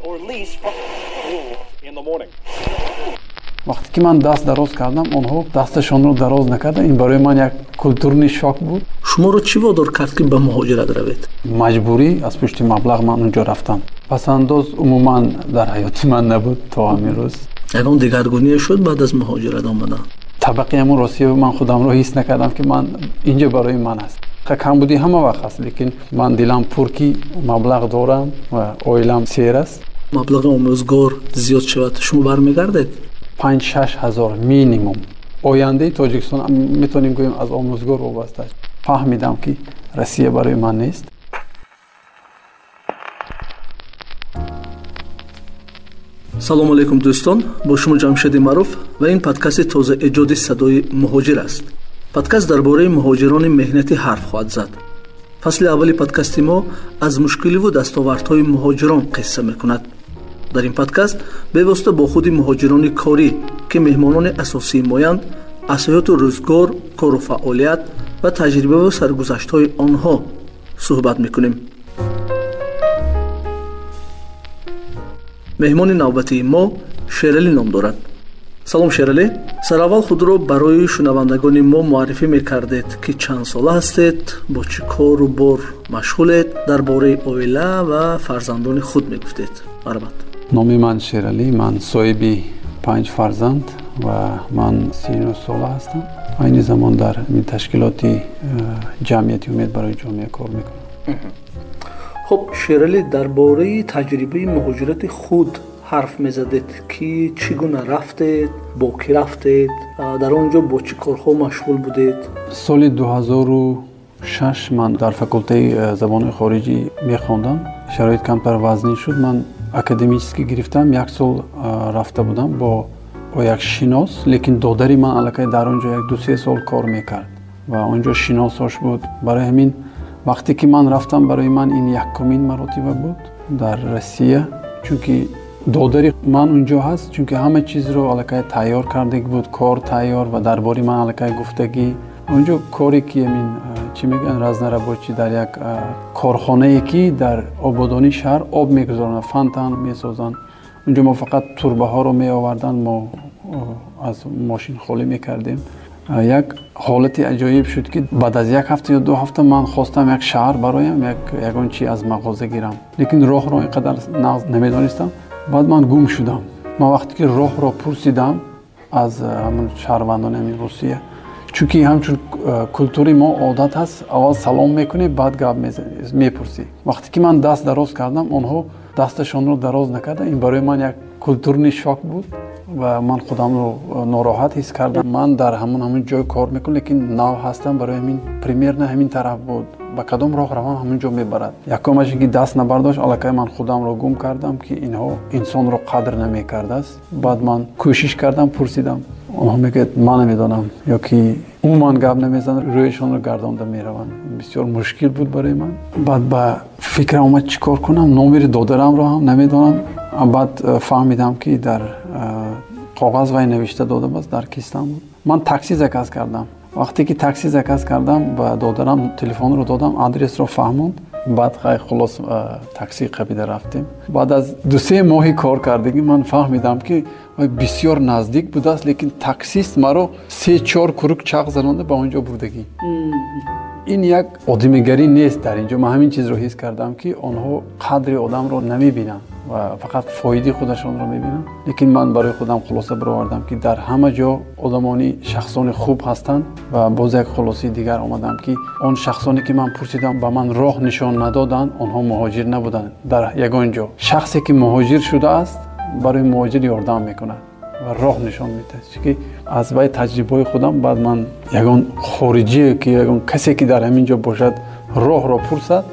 or lease in the morning. وقتی که من دست دراز کردم اونها دستشون رو دراز نکردن. این برای من یک کلتورنی شوک بود. شما رو چی وادار کرد که به مهاجرت روید؟ مجبوری از پشت مبلغ من اونجا رفتم. پس انداز عموما در حیات من نبود تا همین روز. یکان دگرگونی شد بعد از مهاجرت آمدن؟ طبقه همون روسیه من خودم رو حس نکردم که من اینجا برای من است. کم بودی همه وقت است، لیکن من دلم پر کی مبلغ دارم و اویلم سیر است. مبلغ آموزگار زیاد شود شما برمیگردید؟ 5-6 هزار مینیموم. آینده تاجیکستان میتونیم گوییم از آموزگار وابسته است. فهمیدم که روسیه برای من نیست. салому алайкум дӯстон, бо шумо ҷамшеди маъруф ва ин подкасти тоза эҷоди садои муҳоҷир аст. подкаст дар бораи муҳоҷирони меҳнатӣ ҳарф хоҳад зад. фасли аввали подкасти мо аз мушкиливу дастовардҳои муҳоҷирон қисса мекунад. дар ин подкаст бевосита бо худи муҳоҷирони корӣ ки меҳмонони асосии моянд аз ҳаёту рӯзгор, кору фаъолият ва таҷрибаву саргузаштҳои онҳо суҳбат мекунем. меҳмони навбатии мо шералӣ ном дорад. салом Шералӣ, сараввал худро барои шунавандагони мо муаррифӣ мекардед ки чанд сола ҳастед, бо чӣ кору бор машғулед, дар бораи оила ва фарзандони худ мегуфтед. марҳамат. номи ман Шералӣ, ман соҳиби 5 фарзанд ва ман 39 сола ҳастам. айни замон дар ташкилоти ҷамъияти умед барои ҷомеа кор мекунам. хуб Шералӣ, дар бораи таҷрибаи муҳоҷирати худ ҳарф мезадед ки чӣ гуна рафтед, бо кӣ рафтед, дар он ҷо бо чӣ корҳо машғул будед? соли 2006 ман дар факултаи забонҳои хориҷӣ мехондам. шароит камтар вазнин шуд. ман академически гирифтам. 1 сол рафта будам бо як шинос, лекин додари ман аллакай дар он ҷо 1-2-3 сол кор мекард ва он ҷо шиносош буд. барои ҳамин вақте ки ман рафтам барои ман ин якумин маротиба буд дар Россия, чунки додари ман унҷо ҳаст, чунки ҳама чизро аллакай тайёр кардагӣ буд, кор тайёр ва дар бори ман аллакай гуфтагӣ. унҷо коре ки амин чӣ мегӯянд разнарабочӣ дар як корхонае ки дар ободони шаҳр об мегузаронанд, фонтан месозанд. унҷо мо фақат турбаҳоро меоварданд, мо аз мошин холӣ мекардем. як ҳолати аҷоиб шуд ки баъд аз 1 ҳафта ё 2 ҳафта ман хостам як шаҳр бароям ягон чи аз мағоза гирам, лекин роҳро инқадар намедонистам. баъд ман гум шудам. ман вақте ки роҳро пурсидам аз ҳамон шаҳрвандони ҳамин Русия, чунки ҳамчун култури мо одат ҳаст, аввал салом мекунӣ, баъд гап мепурсӣ. вақте ки ман даст дароз кардам, онҳо дасташонро дароз накарданд. ин барои ман як културни шок буд ва ман худамро нороҳат ҳис кардам. ман дар ҳамон ҷой кор мекунам, лекин нав ҳастам. барои ҳамин примерно ҳамин тараф буд, ба кадом роҳ равам ҳамон ҷо мебарад. якомаш ин ки даст набардошт, аллакай ман худамро гум кардам ки инҳо инсонро қадр намекардааст. баъд ман кӯшиш кардам, пурсидам. онҳо мегӯяд ман намедонам, ё ки умуман гап намезананд, рӯяшонро гардонда мераванд. бисёр мушкил буд барои ман. баъд ба фикрам омад чӣ кор кунам, номери додарамро ҳам намедонам. баъд фаҳмидам ки дар коғаз вай навишта додааст, дар кистам буд. ман такси заказ кардам. вақте ки такси заказ кардам, ба додарам телефонро додам, адресро фаҳмонд. баъд хулос такси қабида рафтем. баъд аз 2-3 моҳи кор кардагӣ ман фаҳмидам ки бисёр наздик будааст, лекин таксист маро 3-4 курук чақ занонда ба он ҷо бурдагӣ. ин як одамигарӣ нест дар ин ҷо. ман ҳамин чизро ҳис кардам ки онҳо қадри одамро намебинанд ва фақат фоиди худашонро мебинанд. лекин ман барои худам хулоса баровардам ки дар ҳама ҷо одамони шахсони хуб ҳастанд ва боз як хулосаи дигар омадам ки он шахсоне ки ман пурсидам ба ман роҳ нишон надоданд, онҳо муҳоҷир набуданд. дар ягон ҷо шахсе ки муҳоҷир шудааст барои муҳоҷир ёрдам мекунад ва роҳ нишон медиҳад. чунки аз вай таҷрибаҳои худам баъд ман ягон хориҷие ки ягон касе ки дар ҳамин ҷо бошад роҳро пурсад,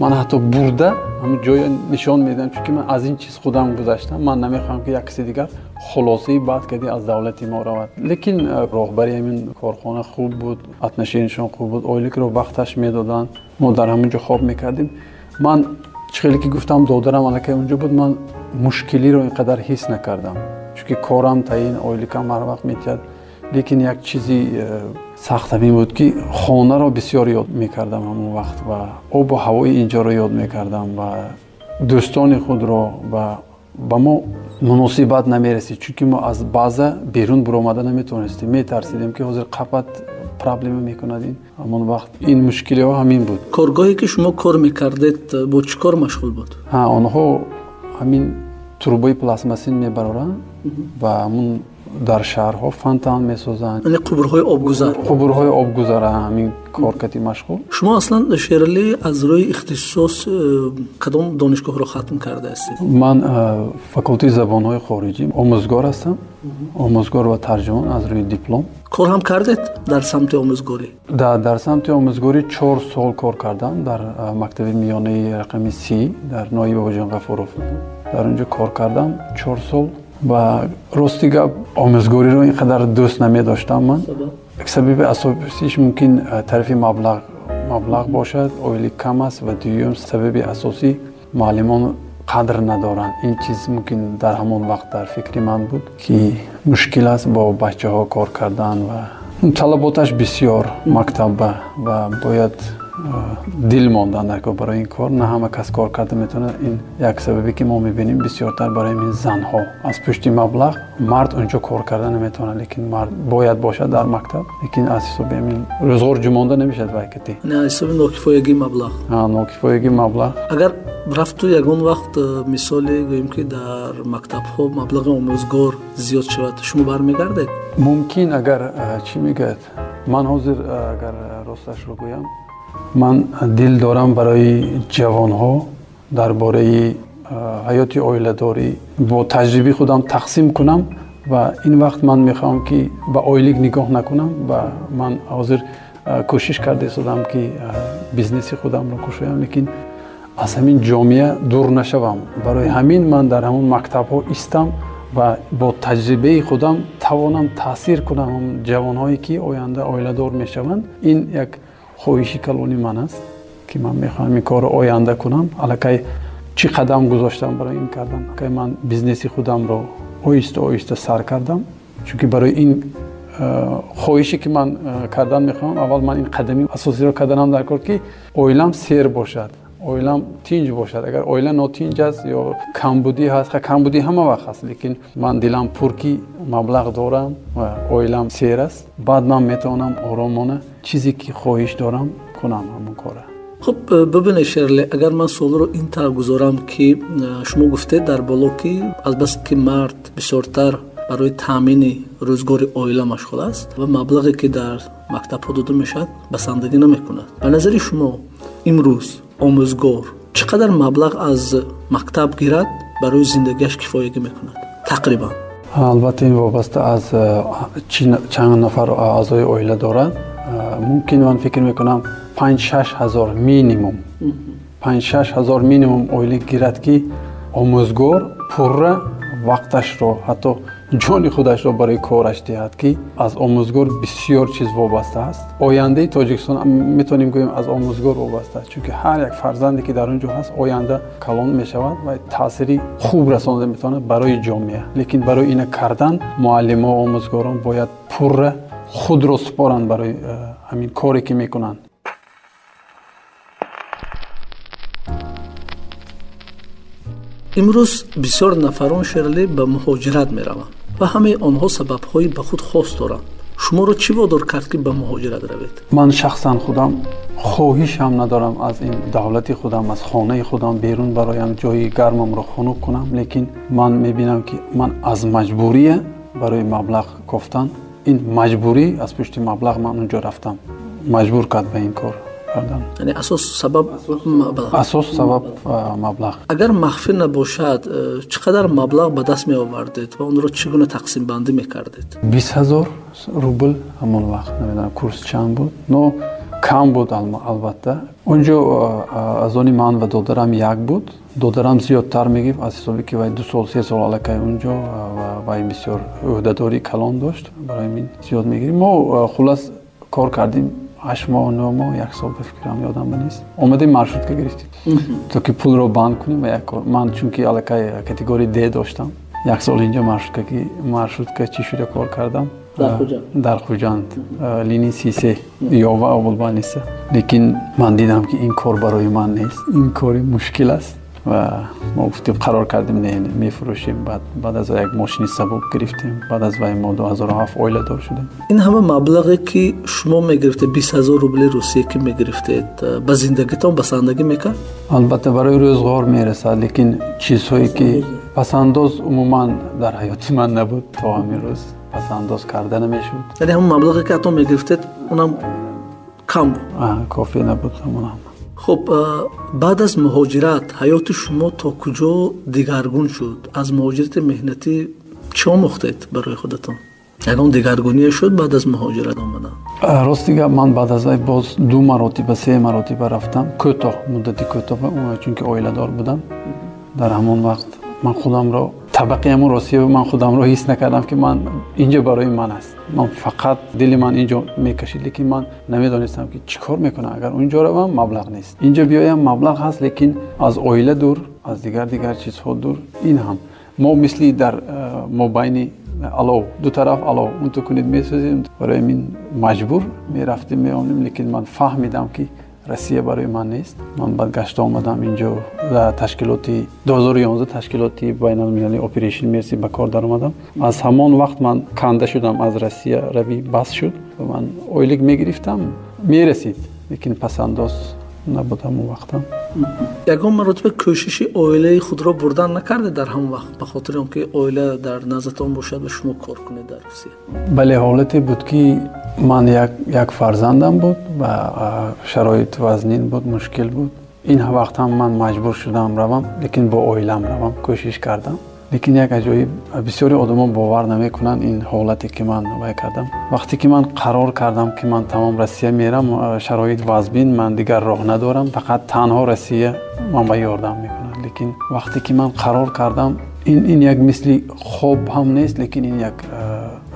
ман ҳатто бурда ҳамин ҷоя нишон медиҳам, чунки ман аз ин чиз худам гузаштам. ман намехоҳам ки як каси дигар хулосаи баъд кади аз давлати мо равад. лекин роҳбари ҳамин корхона хуб буд, атнашинишон хуб буд, ойликро вақташ медоданд, мо дар ҳамин ҷо хоб мекардем. ман чӣ хеле ки гуфтам додарам аллакай он ҷо буд, ман мушкилиро инқадар ҳис накардам, чунки корам таъин, ойликам ҳар вақт метиҳад. лекин як чизи сахт ҳамин буд ки хонаро бисёр ёд мекардам ҳамон вақт ва обу ҳавои инҷоро ёд мекардам ва дӯстони худро ва ба мо муносибат намерасид, чунки мо аз база берун биромада наметавонистем. Метарсидем ки ҳозир қапат проблема мекунад. ҳамон вақт ин мушкилиҳо ҳамин буд. коргоҳе ки шумо кор мекардед бо чӣ кор машғул буд? Онҳо ҳамин трубаи пластмассин мебароранд ва ҳамун дар шаҳрҳо фонтан месозанд. яъне қубурҳои обгузар. қубурҳои обгузар ҳамин кор кардем машғул. шумо аслан Шералӣ аз рӯи ихтисос кадом донишгоҳро хатм карда ҳастед? ман факултаи забонҳои хориҷӣ омӯзгор ҳастам. омӯзгор ва тарҷумон аз рӯи диплом. кор ҳам кардед дар самти омӯзгорӣ? дар самти омӯзгорӣ 4 сол кор кардам дар мактаби миёнаи рақами 30 дар нои Бобоҷон Ғафуров. дар онҷо кор кардам 4 сол. ва рости гап омӯзгориро ин қадар дӯст намедоштам ман. сабаби асосиш мумкин тарафи маблағ бошад, оили кам аст ва дуюм сабаби асосӣ муаллимон қадр надоранд. ин чиз мумкин дар ҳамон вақт дар фикри ман буд ки мушкил аст бо бачаҳо кор кардан ва талаботаш бисёр мактаба ва бояд дил мондан дар кор барои ин кор. На ҳама кас кор карда метавонад. ин як сабаби ки мо мебинем бисёртар барои ин занҳо аз пушти маблағ мард онҷо кор карда наметавонад, лекин мард бояд бошад дар мактаб, лекин аз ҳисоби ин рӯзгор ҷумонда намешавад вайкати. не аз ҳисоби нокифоягии маблағ. нокифоягии маблағ. агар рафту ягон вақт мисоле гӯем ки дар мактабҳо маблағи омӯзгор зиёд шавад, шумо бармегардед? мумкин агар чӣ мегӯяд, ман ҳозир агар росташро гӯям, ман дил дорам барои ҷавонҳо дар бораи ҳаёти оиладорӣ бо таҷриби худам тақсим кунам ва ин вақт ман мехоҳам ки ба оилик нигоҳ накунам ва ман ҳозир кӯшиш карда истодам ки бизнеси худамро кушоям, лекин аз ҳамин ҷомеа дур нашавам. барои ҳамин ман дар ҳамон мактабҳо истам ва бо таҷрибаи худам тавонам таъсир кунам ҷавонҳое ки оянда оиладор мешаванд. ин як хоҳиши калони ман аст ки ман мехоҳам ин корро оянда кунам. аллакай чӣ қадам гузоштам барои ин кардан. аллакай ман бизнеси худамро оҳиста оҳиста сар кардам, чунки барои ин хоҳише ки ман кардан мехоҳам, аввал ман ин қадами асосиро карданам дар кор ки оилам сер бошад, оилам тинҷ бошад. агар оила нотинҷ аст ё камбудӣ ҳаст, камбудӣ ҳама вақт ҳаст, лекин ман дилам пур ки маблағ дорам ва оилам сер аст, баъд ман метавонам оромона чизе ки хоҳиш дорам кунам ҳамон кора. хуб бибинед Шералӣ, агар ман суолро ин тавр гузорам ки шумо гуфтед дар боло ки албаста ки мард бисёртар барои таъмини рӯзгори оила машғул аст ва маблағе ки дар мактабҳо дода мешавад басандагӣ намекунад. ба назари шумо имрӯз омӯзгор чӣ қадар маблағ аз мактаб гирад барои зиндагиаш кифоягӣ мекунад тақрибан? албатта ин вобаста аз чанд нафар аъзои оила дорад. мумкин ман фикр мекунам 5-6 ҳазор минимум 5-6 ҳазор минимум оила гирад ки омӯзгор пурра вақташро ҳатто ҷони худашро барои кораш диҳад ки аз омӯзгор бисёр чиз вобаста аст. ояндаи тоҷикистон метавонем гӯем аз омӯзгор вобаста аст, чунки ҳар як фарзанде ки дар он ҷо ҳаст оянда калон мешавад ва таъсири хуб расонида метавонад барои ҷомеа. лекин барои ина кардан муаллимо омӯзгорон бояд пурра худро супоранд барои ҳамин коре ки мекунанд. имрӯз бисёр нафарон Шералӣ ба муҳоҷират мераванд ва ҳамаи онҳо сабабҳои ба худ хос доранд. шуморо чӣ водор кард ки ба муҳоҷират равед? ман шахсан худам хоҳишам надорам аз ин давлати худам, аз хонаи худам берун бароям ҷои гармамро хунук кунам, лекин ман мебинам ки ман аз маҷбурия барои маблағ кофтан, ин маҷбурӣ аз пушти маблағ ман онҷо рафтам, маҷбур кард ба ин кор кардан. яъне асос сабаб маблағ. асос сабаб маблағ. агар махфӣ набошад чӣ қадар маблағ ба даст меовардед ва онро чӣ гуна тақсимбандӣ мекардед? 20,000 рубл ҳамон вақт, намедонам курс чанд буд, но кам буд албатта. онҷо аз они ман ва додарам як буд. додарам зиёдтар мегифт аз ҳисоби ки вай 2 сол 3 сол аллакай онҷо ва вай бисёр ӯҳдадории калон дошт, барои мин зиёд мегирем. мо хулас кор кардим 8 моҳ 9 моҳ 1 сол бификрам ёдам нест. омадем маршрутка гирифтим то ки пулро банд кунем ва як кор. ман чунки аллакай категории D доштам, 1 сол инҷа маршрутка чӣ шуда кор кардам дар Хуҷанд линии 33 ёва авулбаниса. лекин ман дидам ки ин кор барои ман нест, ин кори мушкил аст و ما گفتیم قرار کردیم نه میفروشیم. بعد از یک ماشین سبک گرفتیم. بعد از وای ما 2007 اویله دار شدیم. این همه مبلغی که شما میگرفتید 20000 روبل روسیه که میگرفتید به زندگیتون بسندگی میکرد؟ البته برای روزگار میرسد، لیکن چیزهایی که پسنداز عموما در حیات من نبود تا همین روز پسنداز کرده نمیشد. یعنی همون مبلغی که حتی میگرفتید اونم کم بود؟ کافی نبود همون. خب بعد از مهاجرت حیات شما تا کجا دیگرگون شد؟ از مهاجرت مهنتی چه آموختید برای خودتون؟ یعنی دیگرگونی شد بعد از مهاجرت آمدن؟ راست دیگه من بعد از باز 2 مراتب 3 مراتب رفتم. کوتاه مدتی کوتاه، چون که اویله دار بودم. در همون وقت من خودم رو طبقه همون روسیه من خودم رو حس نکردم که من اینجا برای من است. من فقط دل من اینجا میکشید، لیکن من نمیدونستم که چیکار میکنم اگر اونجا روم مبلغ نیست. اینجا بیایم مبلغ هست، لیکن از اویله دور، از دیگر چیزها دور. این هم ما مثلی در مابین الو دو طرف الو اون تو کنید میسازیم. برای من مجبور میرفتیم میامدیم، لیکن من فهمیدم که روسیه برای من نیست. من بعد گشت آمدم اینجا و تشکیلاتی 2011 تشکیلاتی بین المللی اپریشن مرسی به کار در اومدم. از همان وقت من کنده شدم از روسیه روی بس شد و من اویلگ میگرفتم میرسید، لیکن پسنداز نبودم اون وقتم. یکم مرتبه کوشش اویله خود را بردن نکرده در همون وقت به خاطر اینکه اویله در نزدتان باشد و شما کار کنید در روسیه؟ بله، حالتی بود که من یک فرزندم بود و شرایط وزنین بود، مشکل بود. این وقت هم من مجبور شدم روم، لیکن با اویلم روم کوشش کردم. لیکن یک عجایب بسیاری آدما باور نمیکنن این حالتی که من وای کردم. وقتی که من قرار کردم که من تمام روسیه میرم، شرایط وزبین من دیگر راه ندارم، فقط تنها روسیه من به یاردم میکنم. لیکن وقتی که من قرار کردم این یک مثل خوب هم نیست، لیکن این یک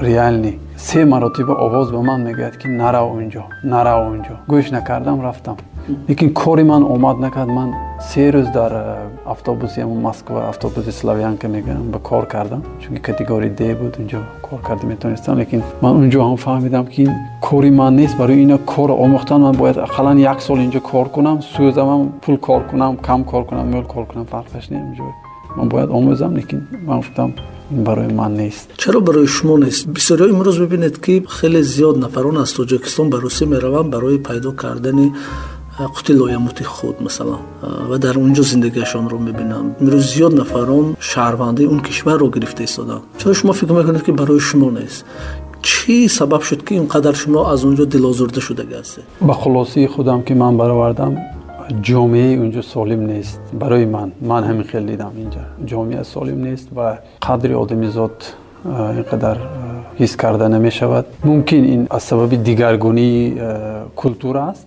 ریال نی. 3 مرتبه آواز به من میگه که نرو اونجا. گوش نکردم رفتم. لیکن کاری من اومد نکرد. من 3 روز در اتوبوسی مسکو اتوبوس سلاویانکا میگم به کار کردم، چون کاتگوری دی بود اونجا کار کردم میتونستم. لیکن من اونجا هم فهمیدم که این کاری من نیست. برای اینا کار آموختن من باید اقلا 1 سال اینجا کار کنم، سوزم پول کار کنم، کم کار کنم، مول کار کنم، فرقش نمیشه. من باید آموزم، لیکن من گفتم برای من نیست. چرا برای شما نیست؟ بسیاری امروز ببینید که خیلی زیاد نفران از تاجیکستان به روسیه میروند برای پیدا کردن قوت لایموت خود مثلا و در اونجا زندگیشان رو میبینم. امروز زیاد نفران شهروندی اون کشور رو گرفته ایستادن. چرا شما فکر میکنید که برای شما نیست؟ چی سبب شد که اینقدر شما از اونجا دل‌آزرده شده هستید؟ با خلاصی خودم که من برآوردم، جامعه اونجا سالم نیست. برای من همین خیلی دیدم اینجا جامعه سالم نیست و قدر آدمیزاد اینقدر حس کرده نمی شود. ممکن این از سبب دیگرگونی کلتور است.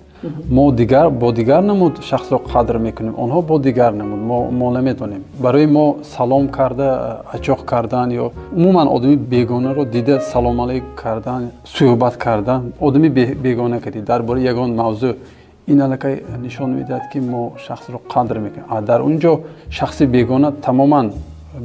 ما با دیگر نمود شخص را قدر میکنیم، آنها با دیگر نمود ما نمیدونیم. برای ما سلام کرده، اچاق کردن یا عموما آدمی بیگانه رو دیده سلام علیک کردن، صحبت کردن، آدمی بیگانه کردی درباره یگان موضوع، این علاقه نشان میدهد که ما شخص رو قدر میکنیم. در اونجا شخص بیگانه تماما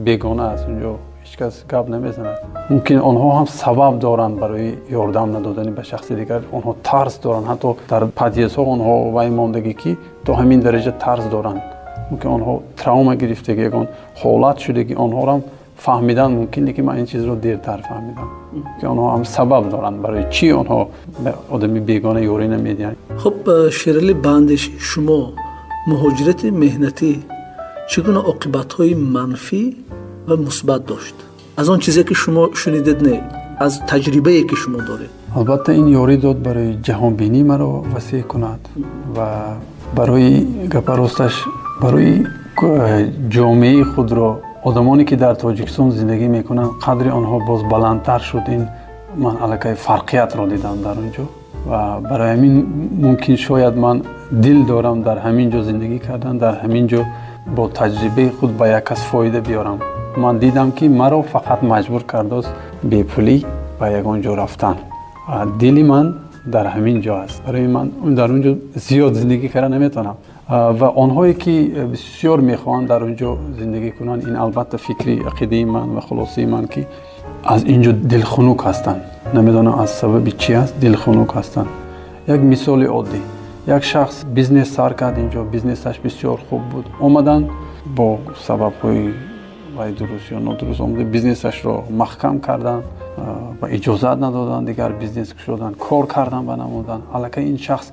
بیگانه است، اونجا هیچ کس گپ نمیزنه. ممکن آنها هم سبب دارند برای یاردم ندادن به شخص دیگر. آنها ترس دارند، حتی در پدیده‌ها آنها وای ماندگی که تا همین درجه ترس دارند. ممکن آنها تروما گرفتگی یگان حالت شدگی آنها را هم فهمیدن. ممکنه که من این چیز رو دیرتر فهمیدم که آنها هم سبب دارند برای چی آنها به آدمی بیگانه یاری نمیدن. خب شیرالی بندش، شما مهاجرت مهنتی چگونه عاقبت‌های منفی و مثبت داشت؟ از آن چیزی که شما شنیدید، نه از تجربه‌ای که شما دارید. البته این یاری داد برای جهان بینی مرا وسیع کند و برای گپراستش برای جامعه خود را، آدمانی که در تاجیکستان زندگی میکنن قدر آنها باز بلندتر شد. این من علاقه فرقیت را دیدم در اونجا و برای همین ممکن شاید من دل دارم در همین جا زندگی کردن، در همین جا با تجربه خود به یک کس فایده بیارم. من دیدم که مرا فقط مجبور کرده است بی پولی به یگان جا رفتن. دلی من در همین جا است. برای من در اونجا زیاد زندگی کردن نمیتونم و آنهایی که بسیار میخوان در اونجا زندگی کنن، این البته فکری عقیده من و خلاصی من که از اینجا دلخنک هستن. نمیدونم از سبب چی است دلخنک هستن. یک مثال عادی، یک شخص بیزنس سر کرد اینجا، بیزنسش بسیار خوب بود، اومدن бо сабабҳои вай дуруст ё нодуруст омада бизнесашро маҳкам кардан ва иҷозат надодан дигар бизнес кушодан, кор кардан ба намудан. Аллакай ин шахс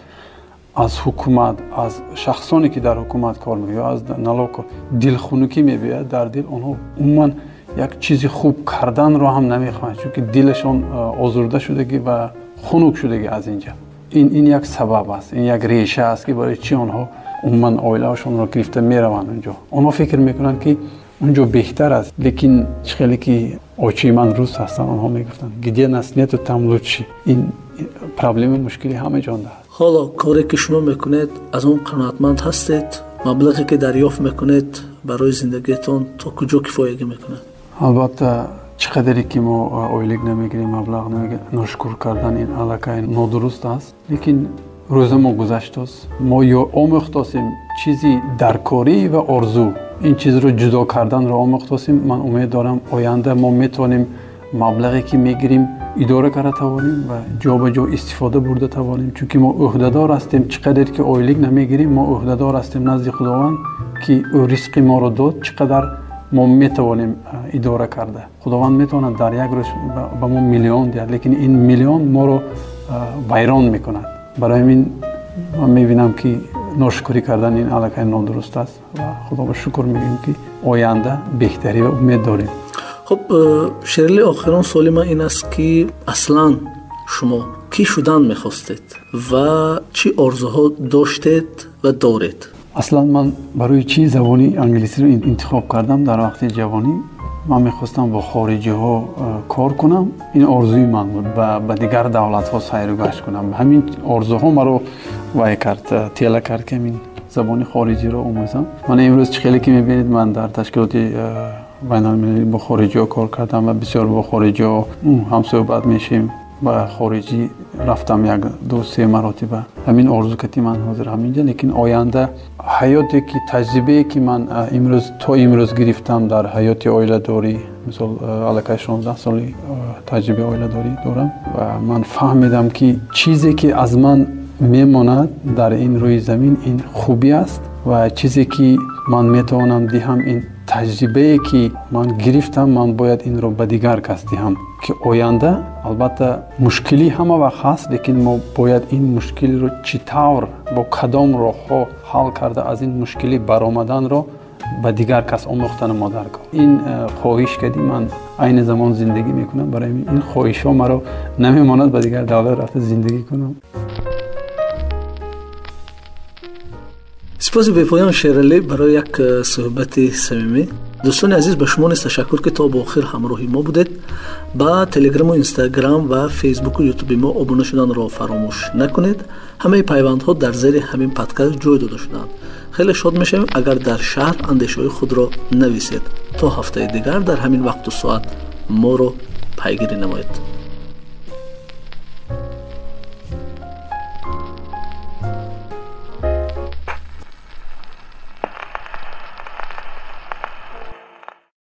аз ҳукумат, аз шахсоне ки дар ҳукумат кор мекунанд ё аз налог дилхунукӣ мебиёяд дар дил, онҳо умуман як чизи хуб карданро ҳам намехоҳанд, чунки дилашон озурда шудагӣ ва хунук шудагӣ аз инҷа. ин як сабаб аст, ин як реша аст ки барои чи онҳо умуман оилаашонро гирифта мераванд онҷо. Онҳо фикр мекунанд ки онҷо беҳтар аст, лекин чӣ хеле ки очии ман рус ҳастанд, онҳо мегуфтанд где нас нету там лучше. Ин проблема мушкили ҳама ҷонда аст. ҳоло коре ки шумо мекунед аз он қаноатманд ҳастед? маблағе ки дарёфт мекунед барои зиндагиятон то куҷо кифоягӣ мекунад? албатта чӣ қадаре ки мо ойлик намегирем, маблағ намегирем, ношкур кардан ин аллакай нодуруст аст. Лекин рӯза мо гузаштост, мо ё омӯхтосем чизи даркорӣ ва орзу, ин чизро ҷудо карданро омӯхтосем. Ман умед дорам оянда мо метавонем маблағе ки мегирем идора карда тавонем ва ҷобаҷо истифода бурда тавонем, чунки мо уҳдадор ҳастем. Чӣ қадар ки ойлик намегирем, мо уҳдадор ҳастем назди Худованд ки ӯ ризқи моро дод, чӣ қадар мо метавонем идора карда. Худованд метавонад дар як рӯз ба мо миллион диҳад, лекин ин миллион моро вайрон мекунад. барои ин ман мебинам ки ношукурӣ кардан ин аллакай нодуруст аст ва худоро шукр мегӯем ки оянда беҳтарӣ ва умед дорем. хуб шерли, охирон суоли ман ин аст ки аслан шумо кӣ шудан мехостед ва чӣ орзуҳо доштед ва доред? Аслан ман барои чӣ забони англисиро интихоб кардам дар вақти ҷавонӣ? Ман мехостам бо хориҷиҳо кор кунам. Ин орзуи ман буд, ба дигар давлатҳо сайру гашт кунам. Ҳамин орзуҳо маро вай кард, тела кард ки ин забони хориҷиро омӯзам. Ман имрӯз чӣ хеле ки мебинед, ман дар ташкилоти байналмилалӣ бо хориҷиҳо кор кардам ва бисёр бо хориҷиҳо ҳамсӯҳбат мешавем. ба хориҷӣ рафтам як ду се маротиба. Ҳамин орзукати ман ҳозир ҳаминҷа, лекин оянда ҳаёте ки таҷрибае ки ман имрӯз то имрӯз гирифтам дар ҳаёти оиладорӣ, мисол аллакай 16 соли таҷрибаи оиладорӣ дорам ва ман фаҳмидам ки чизе ки аз ман мемонад дар ин рӯи замин ин хубӣ аст ва чизе ки ман метавонам диҳам ин таҷрибае ки ман гирифтам, ман бояд инро ба дигар кас диҳам ки оянда албатта мушкилӣ ҳама вақт ҳаст, лекин мо бояд ин мушкилиро чӣ тавр бо кадом роҳҳо ҳал карда аз ин мушкилӣ баромаданро ба дигар кас омӯхта намодар кор. Ин хоҳиш кади ман айни замон зиндагӣ мекунам, барои ин хоҳишҳо маро намемонад ба дигар давлат рафта зиндагӣ кунам. сипоси бепоён Шерали барои як суҳбати самимӣ. дӯстони азиз, ба шумо низ ташаккур ки то бо охир ҳамроҳи мо будед. ба телеграму инстаграм ва фейсбуку ютуби мо обуна шуданро фаромӯш накунед. ҳамаи пайвандҳо дар зери ҳамин подкаст ҷой дода шуданд. хеле шод мешавем агар дар шаҳр андешаҳои худро нависед. то ҳафтаи дигар дар ҳамин вақту соат моро пайгирӣ намоед.